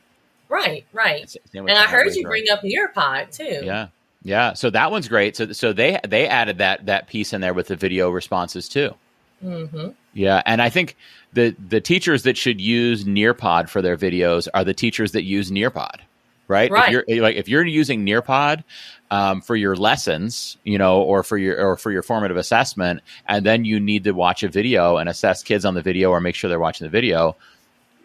Right. And I heard you bring up Nearpod too. Yeah. So that one's great. So they added that piece in there with the video responses too. Mm-hmm. Yeah, and I think the teachers that should use Nearpod for their videos are the teachers that use Nearpod. Right. If you're using Nearpod for your lessons, or for your formative assessment, and then you need to watch a video and assess kids on the video or make sure they're watching the video,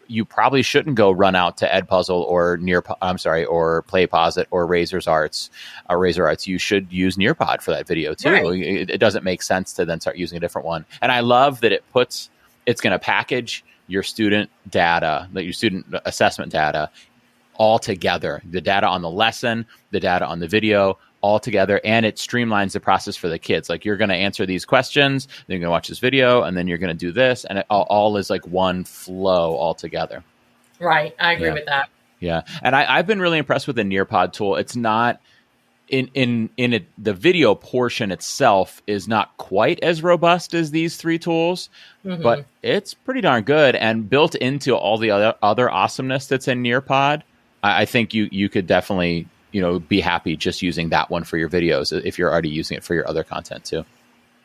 you probably shouldn't go run out to Edpuzzle or or PlayPosit or Razor Arts. You should use Nearpod for that video too. Right. It doesn't make sense to then start using a different one. And I love that it's going to package your student data, your student assessment data, all together, the data on the lesson, the data on the video, all together, and it streamlines the process for the kids. Like you're going to answer these questions, then you're going to watch this video, and then you're going to do this, and it all is like one flow all together. Right, I agree with that. Yeah, and I've been really impressed with the Nearpod tool. It's not in it, the video portion itself is not quite as robust as these 3 tools, but it's pretty darn good, and built into all the other awesomeness that's in Nearpod. I think you could definitely, be happy just using that one for your videos if you're already using it for your other content too.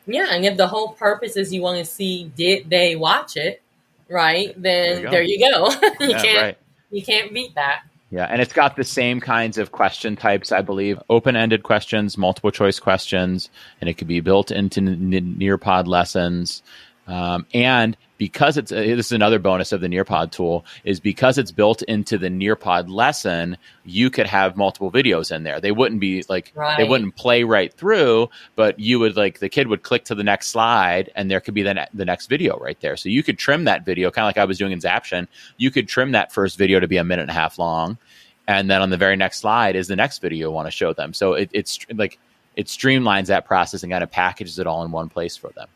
Yeah, and if the whole purpose is you want to see did they watch it, right? Then there you go. You can't beat that. Yeah, and it's got the same kinds of question types, I believe. Open-ended questions, multiple choice questions, and it could be built into Nearpod lessons. And because this is another bonus of the Nearpod tool, is because it's built into the Nearpod lesson, you could have multiple videos in there. They wouldn't be they wouldn't play right through, but you would the kid would click to the next slide and there could be the next video right there. So you could trim that video, kind of like I was doing in Zaption. You could trim that first video to be 1.5 minutes long. And then on the very next slide is the next video you want to show them. So it streamlines that process and kind of packages it all in one place for them.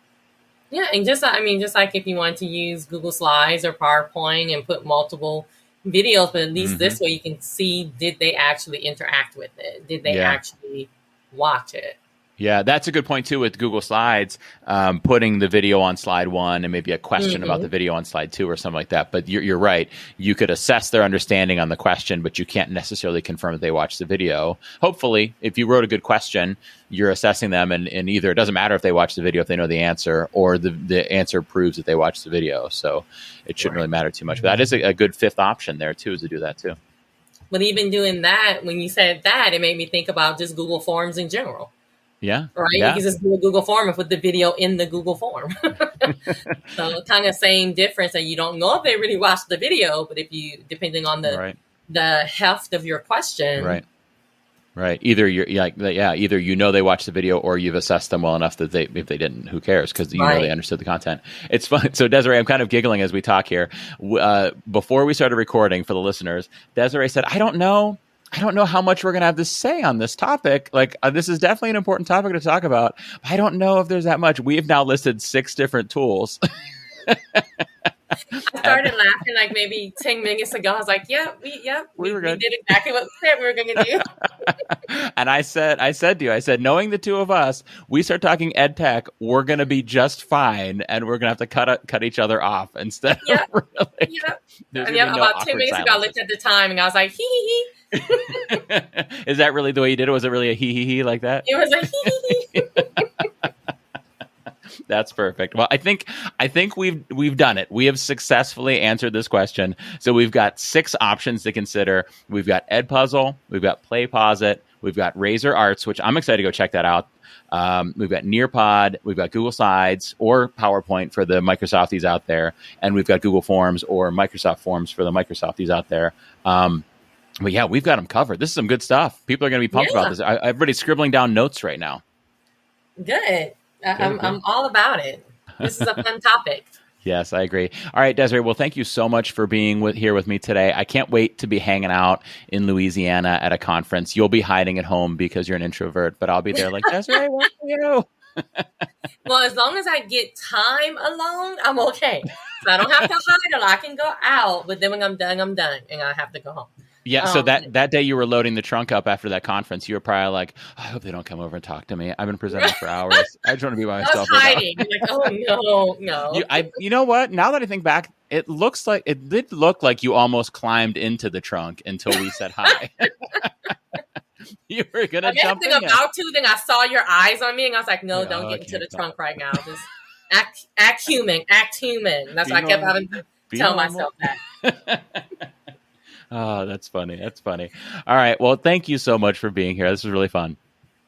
Yeah, and just like if you want to use Google Slides or PowerPoint and put multiple videos, but at least this way you can see, did they actually interact with it? Did they actually watch it? Yeah, that's a good point too with Google Slides, putting the video on slide 1 and maybe a question about the video on slide 2 or something like that. But you're right. You could assess their understanding on the question, but you can't necessarily confirm that they watched the video. Hopefully, if you wrote a good question, you're assessing them, and either it doesn't matter if they watch the video if they know the answer, or the answer proves that they watched the video. So it shouldn't really matter too much. But that is a good 5th option there too, is to do that too. But even doing that, when you said that, it made me think about just Google Forms in general. Yeah. Right. Yeah. You can just do a Google form and put the video in the Google form. So kind of same difference, that you don't know if they really watched the video, but if you, depending on the heft of your question. Right. Either either they watched the video, or you've assessed them well enough that if they didn't, who cares? Because you know they understood the content. It's fun. So Desiree, I'm kind of giggling as we talk here. Before we started recording, for the listeners, Desiree said, I don't know how much we're going to have to say on this topic. This is definitely an important topic to talk about. I don't know if there's that much. We have now listed 6 different tools. I started laughing like maybe 10 minutes ago. I was like, we did exactly what we said we were going to do. And I said to you, knowing the two of us, we start talking ed tech, we're going to be just fine, and we're going to have to cut each other off instead of really. About 10 minutes ago, I looked at the time and I was like, hee hee hee. Is that really the way you did it? Was it really a hee hee hee like that? It was like hee hee hee. That's perfect. Well, I think we've done it. We have successfully answered this question. So we've got 6 options to consider. We've got Edpuzzle, we've got PlayPosit, we've got Razor Arts, which I'm excited to go check that out. We've got Nearpod, we've got Google Slides or PowerPoint for the Microsofties out there, and we've got Google Forms or Microsoft Forms for the Microsofties out there. But yeah, we've got them covered. This is some good stuff. People are going to be pumped about this. Everybody's scribbling down notes right now. Good. I'm all about it. This is a fun topic. Yes, I agree. All right, Desiree. Well, thank you so much for being here with me today. I can't wait to be hanging out in Louisiana at a conference. You'll be hiding at home because you're an introvert, but I'll be there like, Desiree, what are you? Well, as long as I get time alone, I'm okay. So I don't have to hide a lot. I can go out, but then when I'm done, and I have to go home. Yeah, so that day you were loading the trunk up after that conference, you were probably like, I hope they don't come over and talk to me. I've been presenting for hours. I just want to be by myself. I was hiding. Like, oh, no. You know what? Now that I think back, it did look like you almost climbed into the trunk until we said hi. You were going to jump in. About to, then I saw your eyes on me, and I was like, no, don't get into the trunk right now. Just act human. That's what I kept having to tell myself that. Oh, that's funny. All right. Well, thank you so much for being here. This was really fun.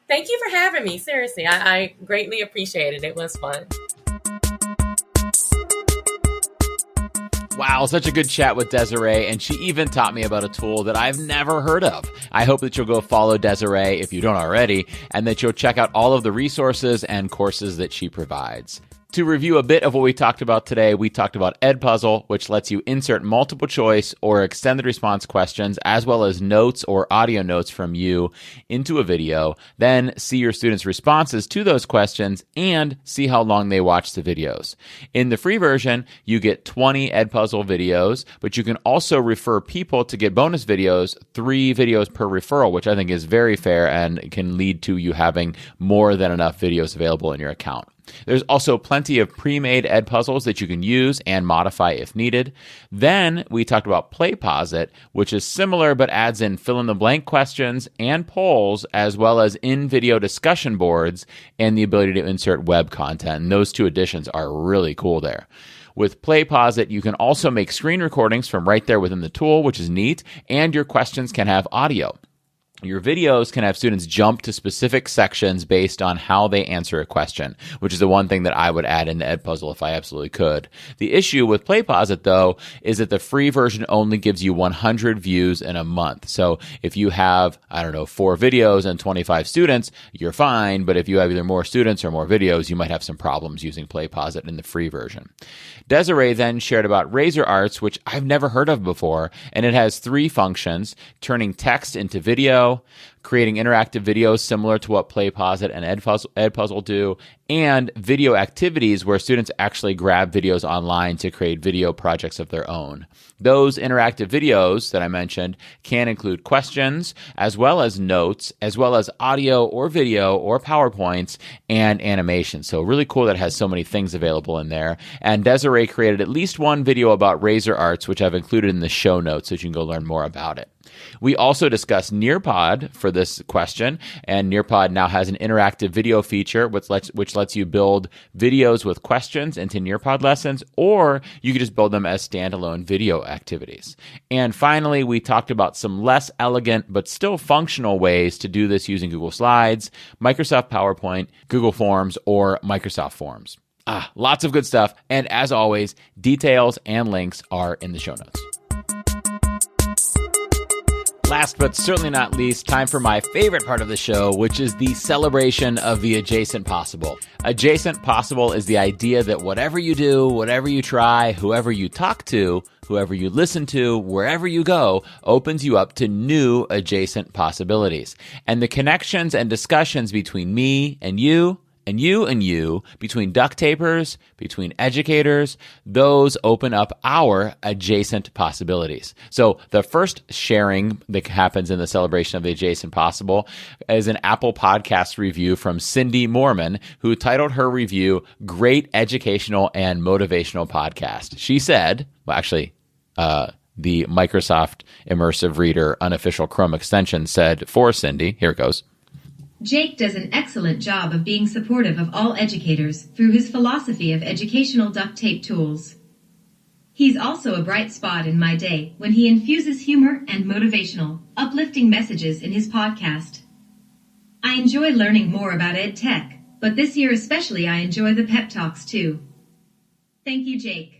Thank you for having me. Seriously, I greatly appreciate it. It was fun. Wow, such a good chat with Desiree, and she even taught me about a tool that I've never heard of. I hope that you'll go follow Desiree if you don't already, and that you'll check out all of the resources and courses that she provides. To review a bit of what we talked about today, we talked about Edpuzzle, which lets you insert multiple choice or extended response questions, as well as notes or audio notes from you into a video, then see your students' responses to those questions and see how long they watch the videos. In the free version, you get 20 Edpuzzle videos, but you can also refer people to get bonus videos, 3 videos per referral, which I think is very fair and can lead to you having more than enough videos available in your account. There's also plenty of pre-made Edpuzzles that you can use and modify if needed. Then we talked about PlayPosit, which is similar but adds in fill-in-the-blank questions and polls, as well as in-video discussion boards and the ability to insert web content. And those 2 additions are really cool there. With PlayPosit, you can also make screen recordings from right there within the tool, which is neat, and your questions can have audio. Your videos can have students jump to specific sections based on how they answer a question, which is the one thing that I would add into Edpuzzle if I absolutely could. The issue with PlayPosit, though, is that the free version only gives you 100 views in a month. So if you have, 4 videos and 25 students, you're fine. But if you have either more students or more videos, you might have some problems using PlayPosit in the free version. Desiree then shared about Razor Arts, which I've never heard of before, and it has 3 functions: turning text into video, creating interactive videos similar to what PlayPosit and Edpuzzle do, and video activities where students actually grab videos online to create video projects of their own. Those interactive videos that I mentioned can include questions, as well as notes, as well as audio or video or PowerPoints and animation. So really cool that it has so many things available in there. And Desiree created at least one video about Razor Arts, which I've included in the show notes so you can go learn more about it. We also discussed Nearpod for this question, and Nearpod now has an interactive video feature which lets you build videos with questions into Nearpod lessons, or you can just build them as standalone video activities. And finally, we talked about some less elegant but still functional ways to do this using Google Slides, Microsoft PowerPoint, Google Forms, or Microsoft Forms. Lots of good stuff, and as always, details and links are in the show notes. Last but certainly not least, time for my favorite part of the show, which is the celebration of the adjacent possible. Adjacent possible is the idea that whatever you do, whatever you try, whoever you talk to, whoever you listen to, wherever you go, opens you up to new adjacent possibilities. And the connections and discussions between me and you And you, between duct tapers, between educators, those open up our adjacent possibilities. So the first sharing that happens in the celebration of the adjacent possible is an Apple Podcast review from Cindy Mormon, who titled her review, Great Educational and Motivational Podcast. She said, well, actually, the Microsoft Immersive Reader unofficial Chrome extension said for Cindy, here it goes. Jake does an excellent job of being supportive of all educators through his philosophy of educational duct tape tools. He's also a bright spot in my day when he infuses humor and motivational, uplifting messages in his podcast. I enjoy learning more about ed tech, but this year especially I enjoy the pep talks too. Thank you, Jake.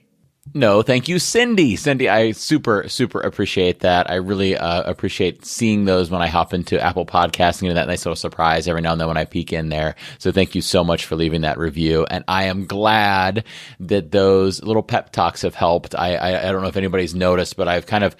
No, thank you, Cindy. Cindy, I super appreciate that. I really appreciate seeing those when I hop into Apple Podcasting and that nice little surprise every now and then when I peek in there. So thank you so much for leaving that review. And I am glad that those little pep talks have helped. I don't know if anybody's noticed, but I've kind of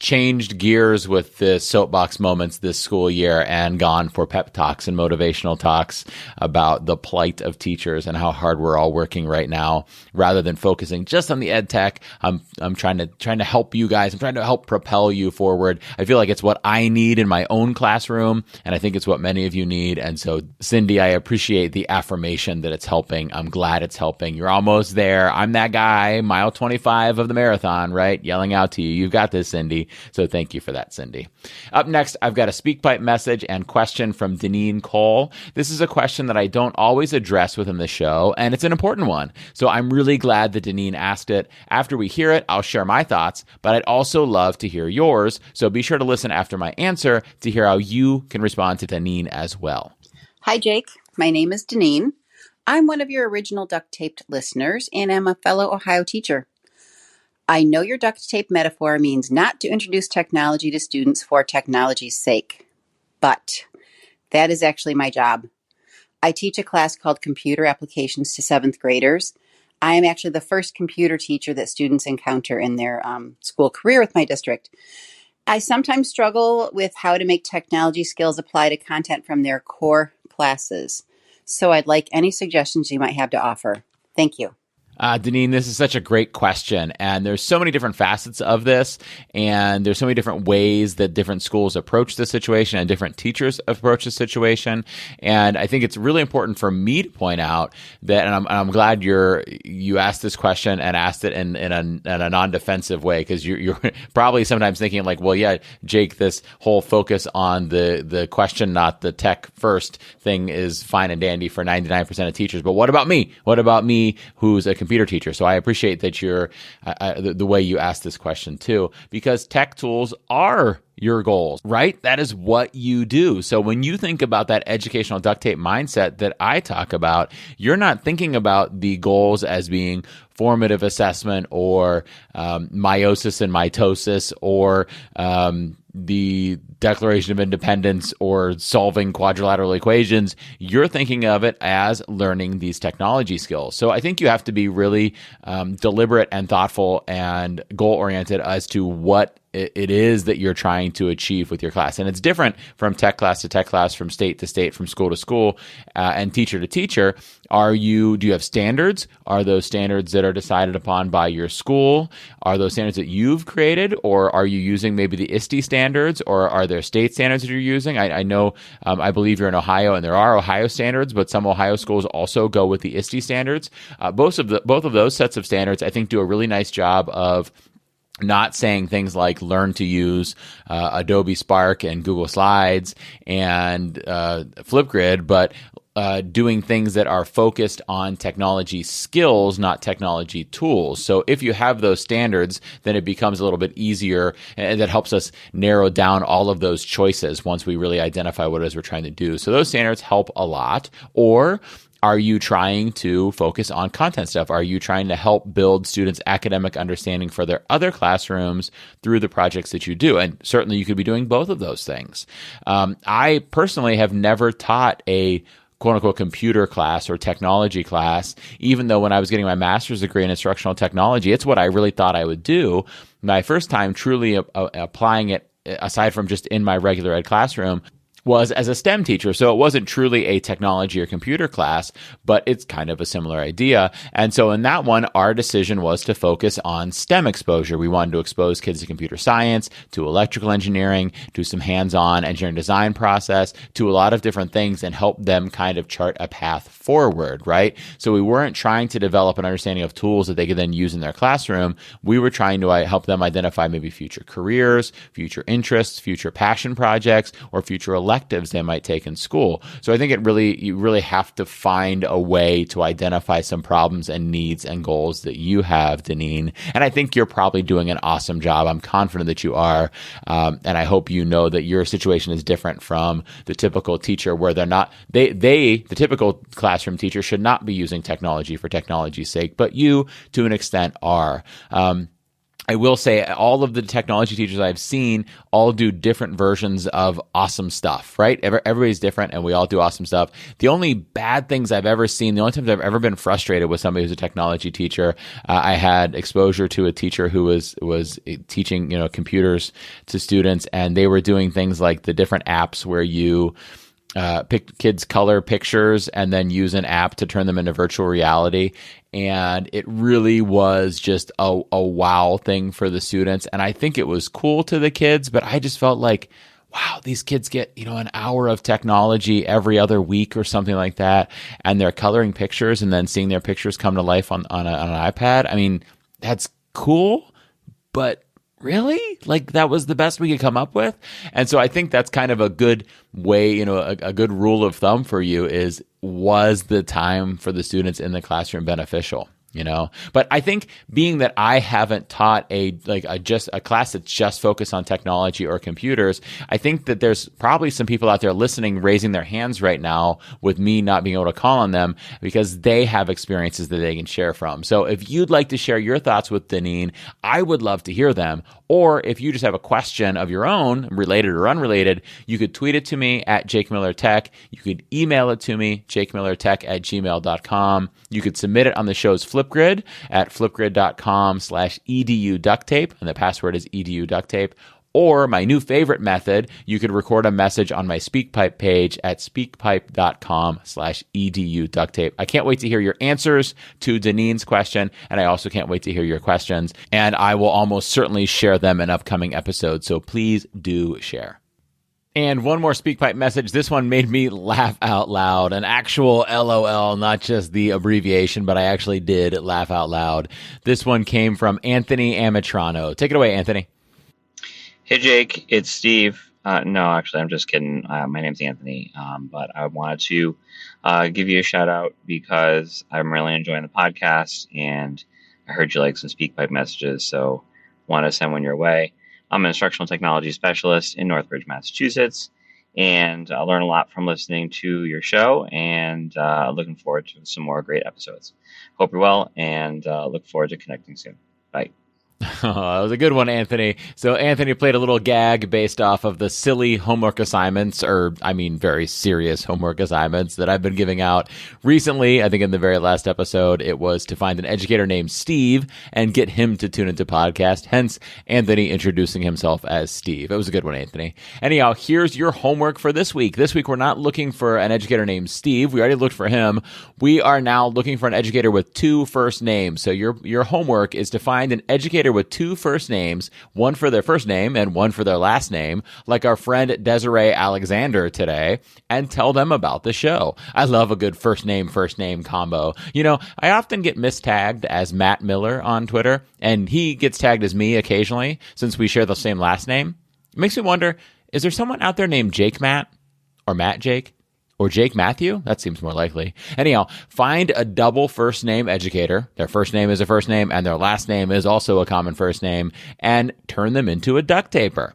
changed gears with the soapbox moments this school year and gone for pep talks and motivational talks about the plight of teachers and how hard we're all working right now. Rather than focusing just on the ed tech, I'm trying to help you guys. I'm trying to help propel you forward. I feel like it's what I need in my own classroom, and I think it's what many of you need. And so, Cindy, I appreciate the affirmation that it's helping. I'm glad it's helping. You're almost there. I'm that guy, mile 25 of the marathon, right? Yelling out to you. You've got this, Cindy. So thank you for that, Cindy. Up next, I've got a SpeakPipe message and question from Deneen Cole. This is a question that I don't always address within the show, and it's an important one. So I'm really glad that Deneen asked it. After we hear it, I'll share my thoughts, but I'd also love to hear yours. So be sure to listen after my answer to hear how you can respond to Deneen as well. Hi, Jake. My name is Deneen. I'm one of your original duct taped listeners, and I'm a fellow Ohio teacher. I know your duct tape metaphor means not to introduce technology to students for technology's sake, but that is actually my job. I teach a class called Computer Applications to 7th graders. I am actually the first computer teacher that students encounter in their school career with my district. I sometimes struggle with how to make technology skills apply to content from their core classes. So I'd like any suggestions you might have to offer. Thank you. Deneen, this is such a great question, and there's so many different facets of this, and there's so many different ways that different schools approach the situation and different teachers approach the situation. And I think it's really important for me to point out that, and I'm glad you asked this question and asked it in a non-defensive way, because you're probably sometimes thinking like, well, yeah, Jake, this whole focus on the question, not the tech first thing is fine and dandy for 99% of teachers. But what about me? What about me, who's a computer teacher? So I appreciate that you're the way you asked this question too, because tech tools are your goals, right? That is what you do. So when you think about that educational duct tape mindset that I talk about, you're not thinking about the goals as being formative assessment or meiosis and mitosis or the Declaration of Independence or solving quadrilateral equations. You're thinking of it as learning these technology skills. So I think you have to be really deliberate and thoughtful and goal-oriented as to what it is that you're trying to achieve with your class. And it's different from tech class to tech class, from state to state, from school to school, and teacher to teacher. Do you have standards? Are those standards that are decided upon by your school? Are those standards that you've created? Or are you using maybe the ISTE standards? Or are there state standards that you're using? I know, I believe you're in Ohio, and there are Ohio standards, but some Ohio schools also go with the ISTE standards. Both of those sets of standards, I think, do a really nice job of not saying things like learn to use Adobe Spark and Google Slides and Flipgrid, but doing things that are focused on technology skills, not technology tools. So if you have those standards, then it becomes a little bit easier, and that helps us narrow down all of those choices once we really identify what it is we're trying to do. So those standards help a lot. Or are you trying to focus on content stuff? Are you trying to help build students' academic understanding for their other classrooms through the projects that you do? And certainly you could be doing both of those things. I personally have never taught a quote-unquote computer class or technology class, even though when I was getting my master's degree in instructional technology, it's what I really thought I would do. My first time truly applying it, aside from just in my regular ed classroom, was as a STEM teacher. So it wasn't truly a technology or computer class, but it's kind of a similar idea. And so in that one, our decision was to focus on STEM exposure. We wanted to expose kids to computer science, to electrical engineering, to some hands-on engineering design process, to a lot of different things and help them kind of chart a path forward, right? So we weren't trying to develop an understanding of tools that they could then use in their classroom. We were trying to help them identify maybe future careers, future interests, future passion projects, or future electives they might take in school. So I think you really have to find a way to identify some problems and needs and goals that you have, Deneen. And I think you're probably doing an awesome job. I'm confident that you are. And I hope you know that your situation is different from the typical teacher where the typical classroom teacher should not be using technology for technology's sake, but you, to an extent, are. I will say all of the technology teachers I've seen all do different versions of awesome stuff, right? Everybody's different and we all do awesome stuff. The only bad things I've ever seen, the only times I've ever been frustrated with somebody who's a technology teacher, I had exposure to a teacher who was teaching, computers to students, and they were doing things like the different apps where you pick kids' color pictures and then use an app to turn them into virtual reality. And it really was just a wow thing for the students. And I think it was cool to the kids, but I just felt like, wow, these kids get, an hour of technology every other week or something like that. And they're coloring pictures and then seeing their pictures come to life on an iPad. I mean, that's cool, but really? Like that was the best we could come up with? And so I think that's kind of a good way, a good rule of thumb for you is, was the time for the students in the classroom beneficial? But I think being that I haven't taught a class that's just focused on technology or computers, I think that there's probably some people out there listening, raising their hands right now with me not being able to call on them because they have experiences that they can share from. So if you'd like to share your thoughts with Deneen, I would love to hear them. Or if you just have a question of your own, related or unrelated, you could tweet it to me at Jake Miller Tech. You could email it to me, jakemillertech@gmail.com. You could submit it on the show's Flipgrid at flipgrid.com/edu duct tape, and the password is edu duct tape. Or my new favorite method, you could record a message on my SpeakPipe page at speakpipe.com/edu duct tape. I can't wait to hear your answers to Deneen's question, and I also can't wait to hear your questions. And I will almost certainly share them in upcoming episodes, so please do share. And one more SpeakPipe message. This one made me laugh out loud. An actual LOL, not just the abbreviation, but I actually did laugh out loud. This one came from Anthony Amitrano. Take it away, Anthony. Hey, Jake, it's Steve. No, actually, I'm just kidding. My name's Anthony, but I wanted to give you a shout out because I'm really enjoying the podcast, and I heard you like some SpeakPipe messages, so want to send one your way. I'm an instructional technology specialist in Northbridge, Massachusetts, and I learn a lot from listening to your show, and looking forward to some more great episodes. Hope you're well, and look forward to connecting soon. Bye. Oh, that was a good one, Anthony. So Anthony played a little gag based off of the silly homework assignments, very serious homework assignments that I've been giving out recently. I think in the very last episode, it was to find an educator named Steve and get him to tune into podcast. Hence, Anthony introducing himself as Steve. It was a good one, Anthony. Anyhow, here's your homework for this week. This week, we're not looking for an educator named Steve. We already looked for him. We are now looking for an educator with 2 first names. So your homework is to find an educator with 2 first names, one for their first name and one for their last name, like our friend Desiree Alexander today, and tell them about the show. I love a good first name combo. I often get mistagged as Matt Miller on Twitter, and he gets tagged as me occasionally since we share the same last name. It makes me wonder, is there someone out there named Jake Matt or Matt Jake? Or Jake Matthew? That seems more likely. Anyhow, find a double first name educator. Their first name is a first name, and their last name is also a common first name, and turn them into a duct taper.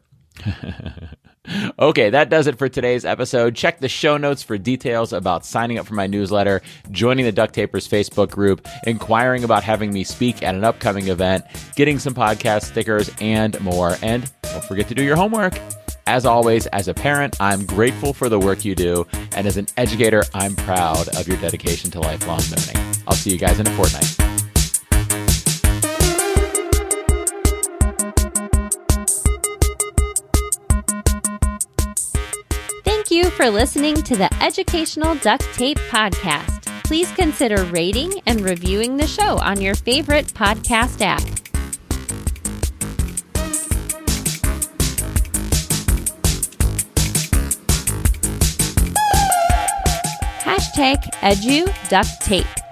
Okay, that does it for today's episode. Check the show notes for details about signing up for my newsletter, joining the Duct Tapers Facebook group, inquiring about having me speak at an upcoming event, getting some podcast stickers, and more. And don't forget to do your homework. As always, as a parent, I'm grateful for the work you do, and as an educator, I'm proud of your dedication to lifelong learning. I'll see you guys in a fortnight. Thank you for listening to the Educational Duct Tape Podcast. Please consider rating and reviewing the show on your favorite podcast app. #EduDuctTape.